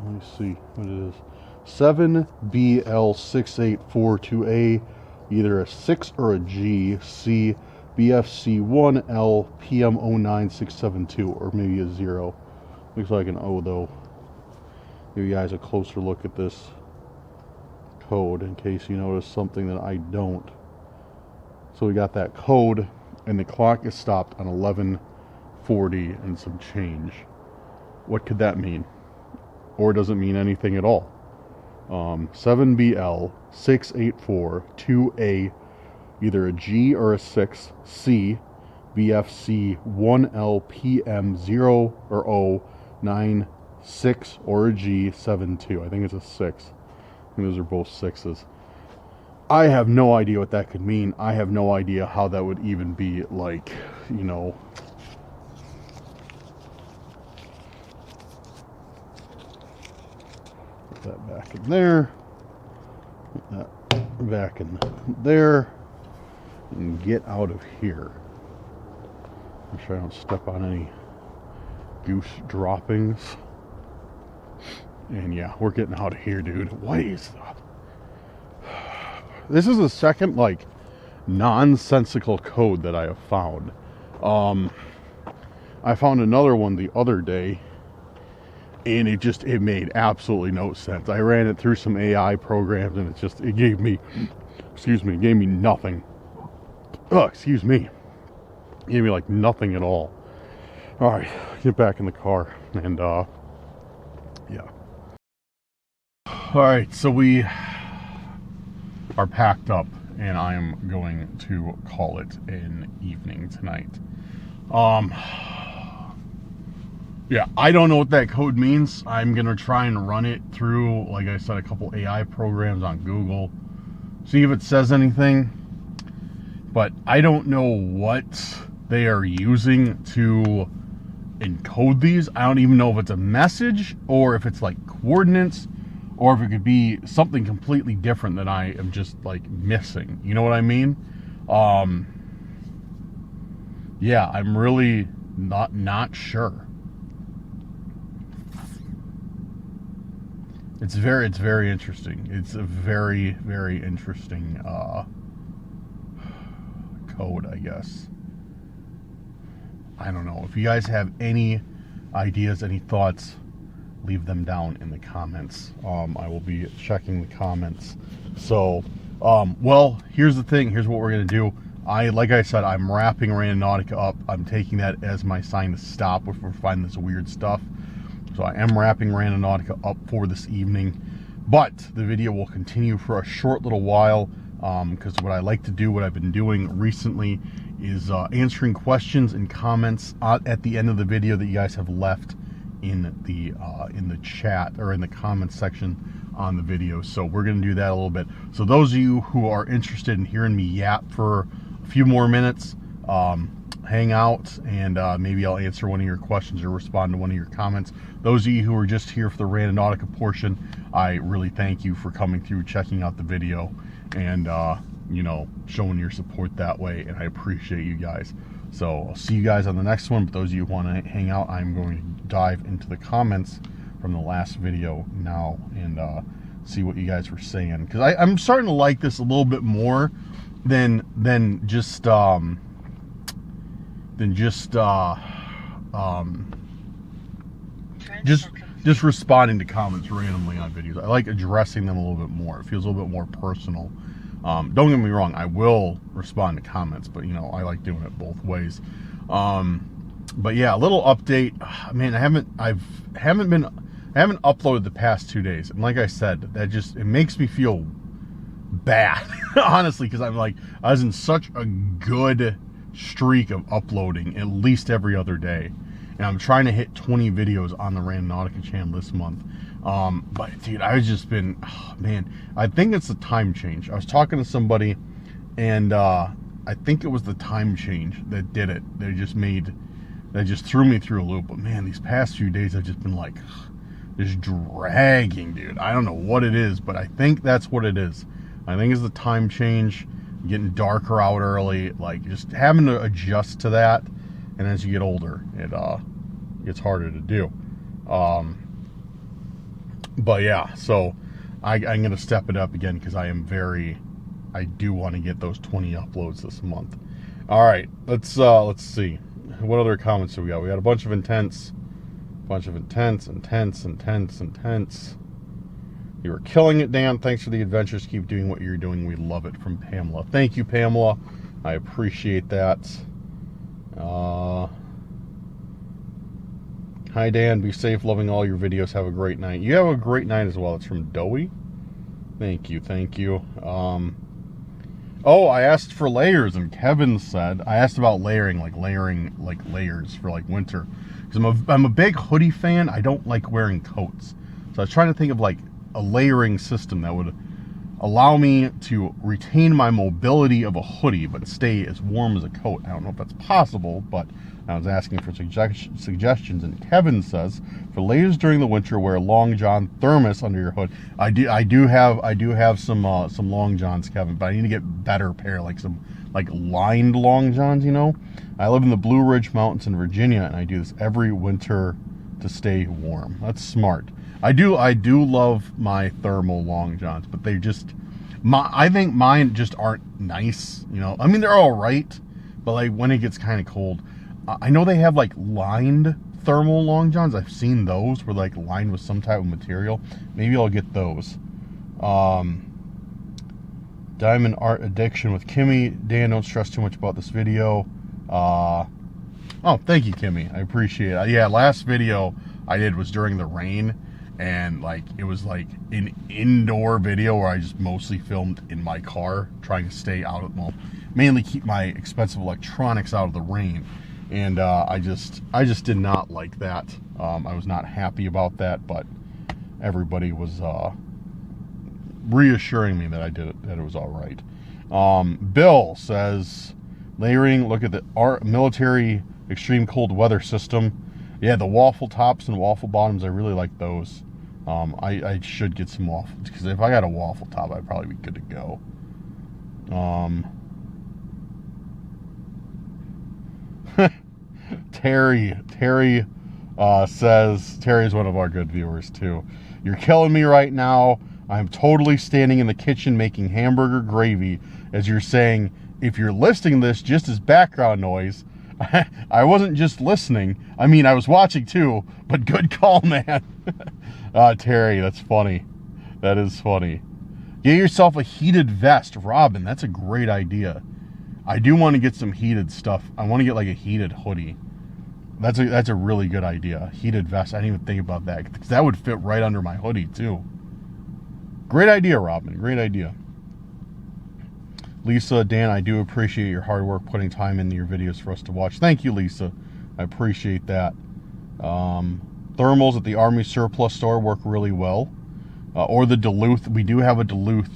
Speaker 1: me see what it is. 7BL6842A, either a 6 or a G. C BFC1L PM09672, or maybe a 0. Looks like an O though. Give you guys a closer look at this code in case you notice something that I don't. So we got that code, and the clock is stopped on 11:40 and some change. What could that mean? Or does it mean anything at all? 7BL6842A, either a G or a 6. C BFC1L PM0 or O 96, or a G 72. I think it's a 6. I think those are both 6s. I have no idea what that could mean. I have no idea how that would even be, like, you know. Put that back in there. Put that back in there. And get out of here. Make sure I don't step on any goose droppings. And yeah, we're getting out of here, dude. What is that? this is the second, like, nonsensical code that I have found. I found another one the other day, and it made absolutely no sense. I ran it through some AI programs, and it gave me, it gave me nothing. Oh, excuse me. It gave me, like, nothing at all. All right, get back in the car, and, yeah. All right, so we are packed up, and I am going to call it an evening tonight. Yeah, I don't know what that code means. I'm gonna try and run it through, like I said, a couple AI programs on Google, see if it says anything. But I don't know what they are using to encode these. I don't even know if it's a message or if it's like coordinates, or if it could be something completely different that I am just like missing. You know what I mean? Yeah, I'm really not sure. It's very interesting. It's a very, very interesting code, I guess. I don't know. If you guys have any ideas, any thoughts, leave them down in the comments. I will be checking the comments. So, well, here's the thing. Here's what we're going to do. Like I said, I'm wrapping Randonautica up. I'm taking that as my sign to stop if we're finding this weird stuff. So I am wrapping Randonautica up for this evening. But the video will continue for a short little while, because what I like to do, what I've been doing recently, is answering questions and comments at the end of the video that you guys have left in the chat or in the comments section on the video. So we're going to do that a little bit. So those of you who are interested in hearing me yap for a few more minutes, hang out, and maybe I'll answer one of your questions or respond to one of your comments. Those of you who are just here for the Randonautica portion, I really thank you for coming through, checking out the video, and you know, showing your support that way, and I appreciate you guys. So I'll see you guys on the next one. But those of you who want to hang out, I'm going to dive into the comments from the last video now and see what you guys were saying, because I'm starting to like this a little bit more than just responding to comments randomly on videos. I like addressing them a little bit more. It feels a little bit more personal. Don't get me wrong, I will respond to comments, but you know, I like doing it both ways. But yeah, a little update. Man, I haven't uploaded the past 2 days, and like I said, it makes me feel bad, honestly, because I was in such a good streak of uploading at least every other day, and I'm trying to hit 20 videos on the Randonautica channel this month. But dude, I've just been, man, I think it's the time change. I was talking to somebody, and I think it was the time change that did it. That just threw me through a loop. But man, these past few days I've just been like, just dragging, dude. I don't know what it is, but I think that's what it is. I think it's the time change, getting darker out early, like just having to adjust to that. And as you get older, it gets harder to do. But yeah, so I'm going to step it up again, because I do want to get those 20 uploads this month. All right, let's see. What other comments do we got? We got a bunch of intense. You were killing it, Dan. Thanks for the adventures. Keep doing what you're doing. We love it, from Pamela. Thank you, Pamela. I appreciate that. Hi, Dan. Be safe. Loving all your videos. Have a great night. You have a great night as well. It's from Doey. Thank you. Oh, I asked for layers, and Kevin said, I asked about layering layers for like winter, because I'm a big hoodie fan. I don't like wearing coats, so I was trying to think of like a layering system that would allow me to retain my mobility of a hoodie but stay as warm as a coat. I don't know if that's possible, but I was asking for suggestions, and Kevin says, for layers during the winter, wear long john thermos under your hood. I do have some long johns, Kevin, but I need to get better pair, like some lined long johns, you know. I live in the Blue Ridge Mountains in Virginia, and I do this every winter to stay warm. That's smart. I do love my thermal long johns, but they just, I think mine just aren't nice, you know. I mean, they're all right, but like when it gets kind of cold, I know they have like lined thermal long johns. I've seen those where like lined with some type of material. Maybe I'll get those. Diamond Art Addiction with Kimmy. Dan, don't stress too much about this video. Oh, thank you, Kimmy. I appreciate it. Yeah, last video I did was during the rain, and like it was like an indoor video where I just mostly filmed in my car, trying to stay out of, well, mainly keep my expensive electronics out of the rain. And I just did not like that. I was not happy about that, but everybody was reassuring me that I did it, that it was all right. Bill says, layering, look at the military extreme cold weather system. Yeah, the waffle tops and waffle bottoms, I really like those. I should get some waffles, because if I got a waffle top, I'd probably be good to go. Terry says, Terry's one of our good viewers too. You're killing me right now. I'm totally standing in the kitchen making hamburger gravy as you're saying, if you're listing this just as background noise, I wasn't just listening. I mean, I was watching too, but good call, man. Terry, that's funny. That is funny. Get yourself a heated vest, Robin. That's a great idea. I do want to get some heated stuff. I want to get like a heated hoodie. That's a really good idea. Heated vest. I didn't even think about that, because that would fit right under my hoodie too. Great idea, Robin. Great idea. Lisa, Dan, I do appreciate your hard work putting time into your videos for us to watch. Thank you, Lisa. I appreciate that. Thermals at the Army Surplus Store work really well. Or the Duluth. We do have a Duluth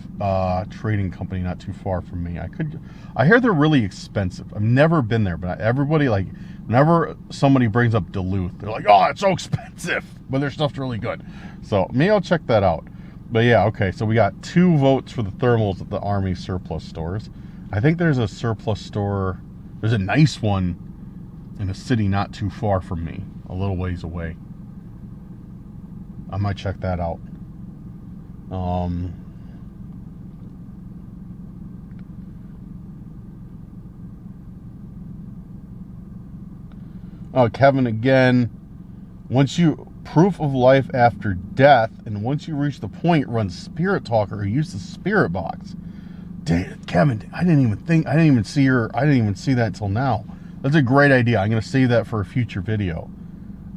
Speaker 1: trading company not too far from me. I hear they're really expensive. I've never been there, but everybody, like, whenever somebody brings up Duluth, they're like, oh, it's so expensive, but their stuff's really good. So maybe I'll check that out. But yeah, okay, so we got 2 votes for the thermals at the Army surplus stores. I think there's a surplus store, there's a nice one in a city not too far from me, a little ways away. I might check that out. Oh, Kevin again. Proof of life after death, and once you reach the point, run Spirit Talker or use the Spirit Box. Damn, Kevin, I didn't even see that until now. That's a great idea. I'm gonna save that for a future video.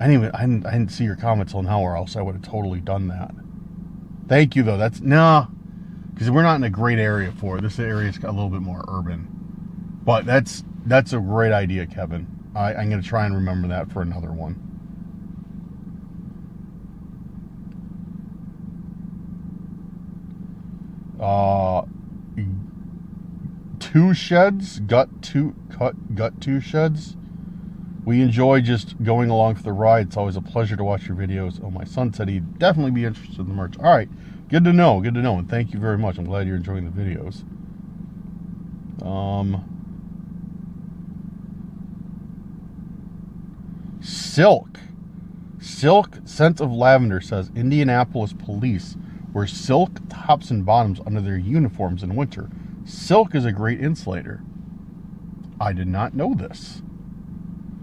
Speaker 1: I didn't see your comment till now, or else I would have totally done that. Thank you though. Because we're not in a great area for it. This area's got a little bit more urban. But that's a great idea, Kevin. I'm gonna try and remember that for another one. Gut two sheds. We enjoy just going along for the ride. It's always a pleasure to watch your videos. Oh, my son said he'd definitely be interested in the merch. All right, good to know, and thank you very much. I'm glad you're enjoying the videos. Silk Scent of Lavender says Indianapolis police wear silk tops and bottoms under their uniforms in winter. Silk is a great insulator. I did not know this.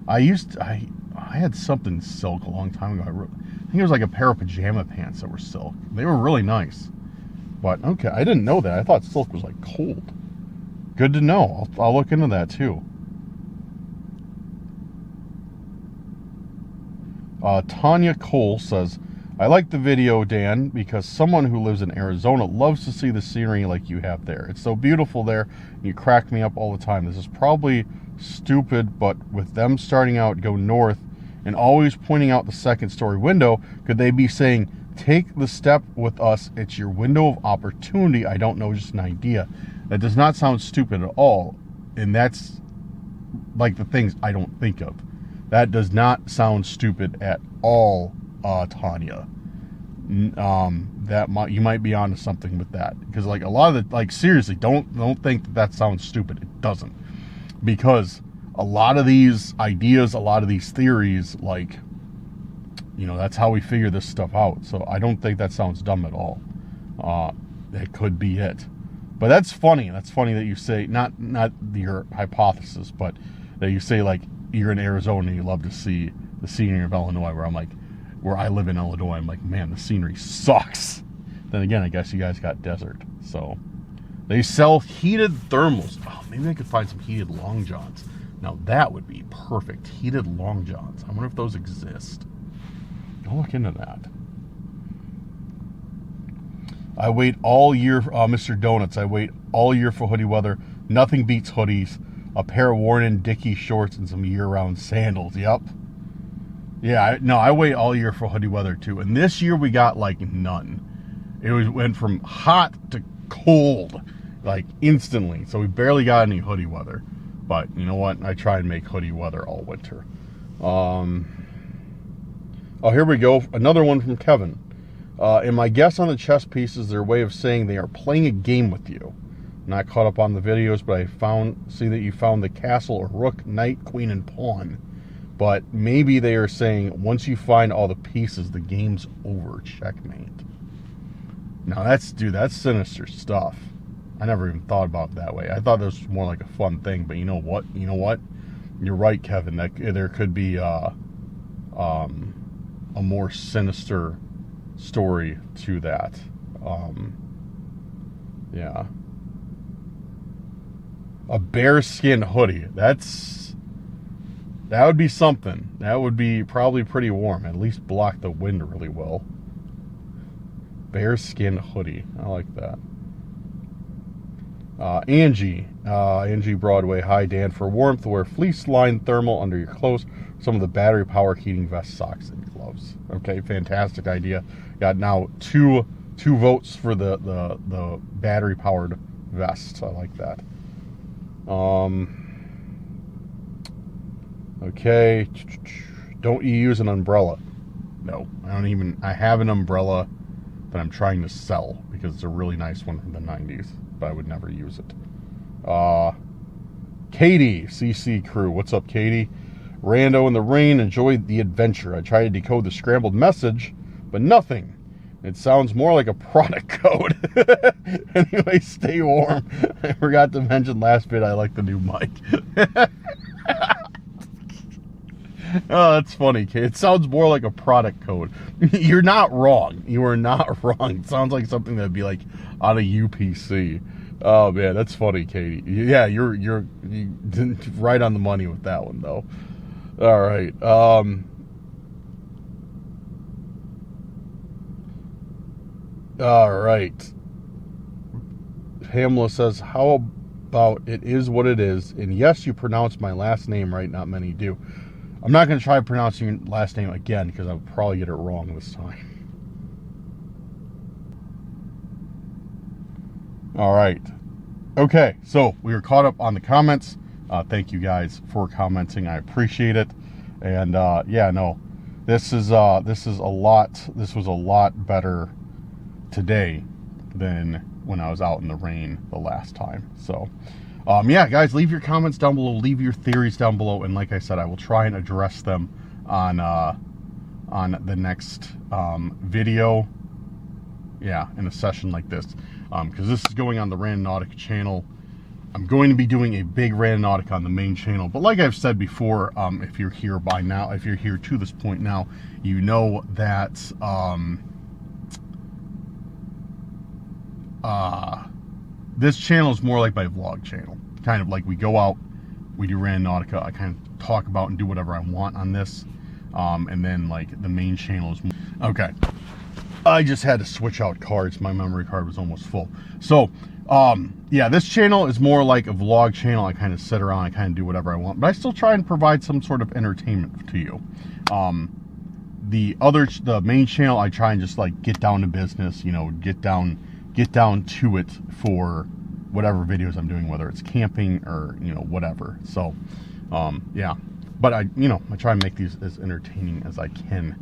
Speaker 1: I had something silk a long time ago. I think it was like a pair of pajama pants that were silk. They were really nice. But okay, I didn't know that. I thought silk was like cold. Good to know. I'll look into that too. Tanya Cole says, I like the video, Dan, because someone who lives in Arizona loves to see the scenery like you have there. It's so beautiful there, and you crack me up all the time. This is probably stupid, but with them starting out, go north, and always pointing out the second story window, could they be saying, take the step with us, it's your window of opportunity? I don't know, just an idea. That does not sound stupid at all, and that's like the things I don't think of. That does not sound stupid at all, Tanya. You might be onto something with that, because like a lot of the, like, seriously, don't think that sounds stupid. It doesn't, because a lot of these ideas, a lot of these theories, like, you know, that's how we figure this stuff out. So I don't think that sounds dumb at all. That could be it. But that's funny. That's funny that you say, not your hypothesis, but that you say, like, you're in Arizona and you love to see the scenery of Illinois, where I'm like, where I live in Illinois, I'm like, man, the scenery sucks. Then again, I guess you guys got desert. So they sell heated thermals. Oh, maybe I could find some heated long johns. Now that would be perfect. Heated long johns. I wonder if those exist. I'll look into that. I wait all year, Mr. Donuts. I wait all year for hoodie weather. Nothing beats hoodies. A pair of worn-in Dickie shorts and some year-round sandals. Yep. Yeah, I wait all year for hoodie weather too. And this year we got like none. It went from hot to cold, like instantly. So we barely got any hoodie weather. But you know what? I try and make hoodie weather all winter. Oh, here we go. Another one from Kevin. And my guess on the chess piece is their way of saying they are playing a game with you. Not caught up on the videos, but I see that you found the castle or rook, knight, queen, and pawn. But maybe they are saying once you find all the pieces, the game's over. Checkmate. Now that's sinister stuff. I never even thought about it that way. I thought this was more like a fun thing, but you know what? You're right, Kevin. That there could be a more sinister story to that. Yeah. A bearskin hoodie. That would be something. That would be probably pretty warm. At least block the wind really well. Bearskin hoodie. I like that. Angie Broadway. Hi, Dan. For warmth, wear fleece-lined thermal under your clothes. Some of the battery power heating vest, socks, and gloves. Okay, fantastic idea. Got now two votes for the battery powered vest. I like that. Okay. Don't you use an umbrella? No, I have an umbrella that I'm trying to sell because it's a really nice one from the 90s, but I would never use it. Katie, CC crew. What's up, Katie? Rando in the rain, enjoyed the adventure. I tried to decode the scrambled message, but nothing. It sounds more like a product code. Anyway, stay warm. I forgot to mention last bit, I like the new mic. Oh, that's funny, Kate. It sounds more like a product code. You're not wrong. You are not wrong. It sounds like something that'd be like on a UPC. Oh man, that's funny, Katie. Yeah, you're right on the money with that one though. All right. All right. Pamela says, how about it is what it is? And yes, you pronounce my last name right. Not many do. I'm not going to try pronouncing your last name again because I'll probably get it wrong this time. All right. Okay, so we were caught up on the comments. Thank you guys for commenting. I appreciate it. And yeah, no, this was a lot better today than when I was out in the rain the last time. So yeah, guys, leave your comments down below, leave your theories down below, and like I said, I will try and address them on the next video. Yeah, in a session like this, because this is going on the Randonautica channel. I'm going to be doing a big Randonautica on the main channel, but like I've said before, if you're here by now, if you're here to this point now, you know that this channel is more like my vlog channel. Kind of like we go out, we do Randonautica, I kind of talk about and do whatever I want on this, and then like the main channel is more, okay. I just had to switch out cards. My memory card was almost full. So, yeah, this channel is more like a vlog channel. I kind of sit around, I kind of do whatever I want, but I still try and provide some sort of entertainment to you. The main channel, I try and just like get down to business, you know, get down to it for whatever videos I'm doing, whether it's camping or, you know, whatever. So, yeah, but I try and make these as entertaining as I can.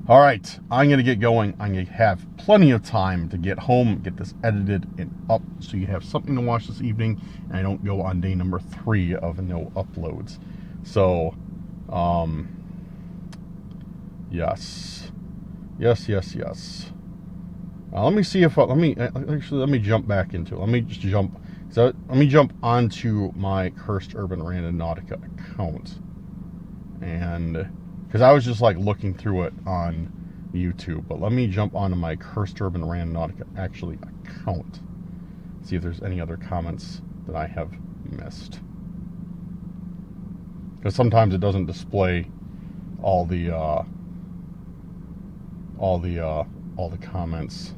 Speaker 1: All right, I'm going to get going. I'm going to have plenty of time to get home, get this edited and up so you have something to watch this evening, and I don't go on day number 3 of no uploads. So, yes. Let me see if let me jump back into it. Let me just jump. So let me jump onto my Cursed Urban Randonautica account, and because I was just like looking through it on YouTube, but let me jump onto my Cursed Urban Randonautica actually account. See if there's any other comments that I have missed. Because sometimes it doesn't display all the comments.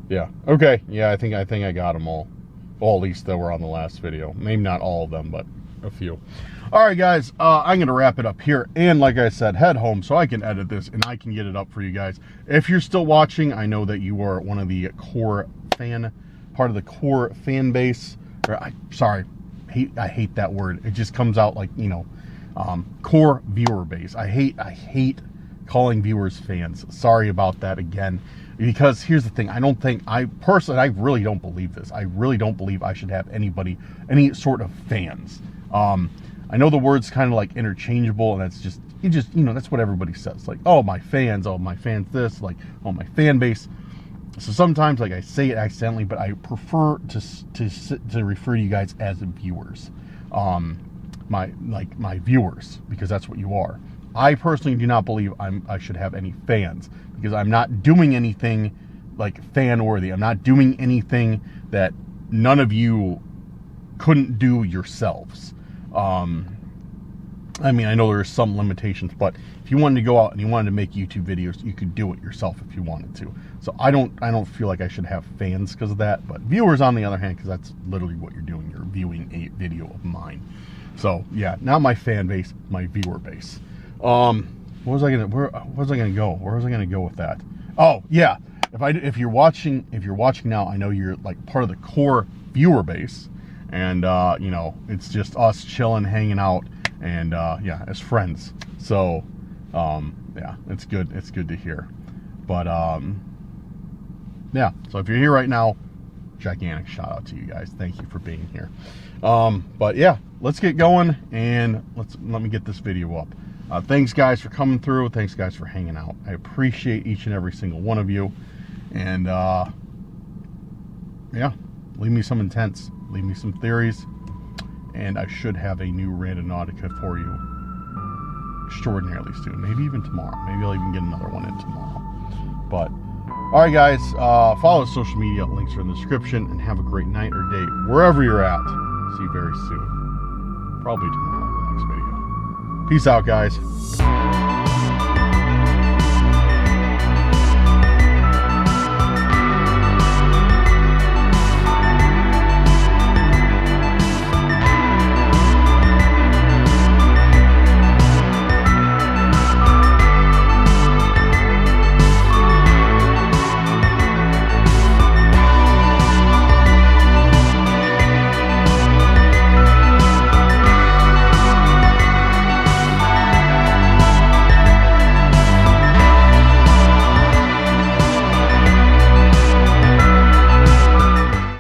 Speaker 1: Yeah. Okay. Yeah, I think I got them all. Well, at least that were on the last video. Maybe not all of them, but a few. All right, guys. I'm gonna wrap it up here, and like I said, head home so I can edit this and I can get it up for you guys. If you're still watching, I know that you are one of the core part of the core fan base. Sorry, I hate that word. It just comes out like, you know, core viewer base. I hate calling viewers fans. Sorry about that again. Because here's the thing, I really don't believe this. I really don't believe I should have any sort of fans. I know the word's kind of like interchangeable, and that's just, you know, that's what everybody says. Like, oh, my fans this, like, oh, my fan base. So sometimes, like, I say it accidentally, but I prefer to refer to you guys as viewers. My viewers, because that's what you are. I personally do not believe I should have any fans, because I'm not doing anything like fan worthy. I'm not doing anything that none of you couldn't do yourselves. I mean, I know there are some limitations, but if you wanted to go out and you wanted to make YouTube videos, you could do it yourself if you wanted to. So I don't feel like I should have fans because of that, but viewers on the other hand, because that's literally what you're doing. You're viewing a video of mine. So yeah, not my fan base, my viewer base. Where was I gonna go with that? Oh yeah, if you're watching now, I know you're like part of the core viewer base, and you know, it's just us chilling, hanging out, and yeah, as friends. So yeah, it's good to hear. But yeah, so if you're here right now, gigantic shout out to you guys. Thank you for being here. But yeah, let's get going, and let me get this video up. Thanks guys for coming through. Thanks guys for hanging out. I appreciate each and every single one of you. And yeah, leave me some intents, leave me some theories, and I should have a new Randonautica for you extraordinarily soon. Maybe even tomorrow. Maybe I'll even get another one in tomorrow. But all right guys, follow the social media, links are in the description, and have a great night or day wherever you're at. See you very soon. Probably tomorrow in the next video. Peace out, guys.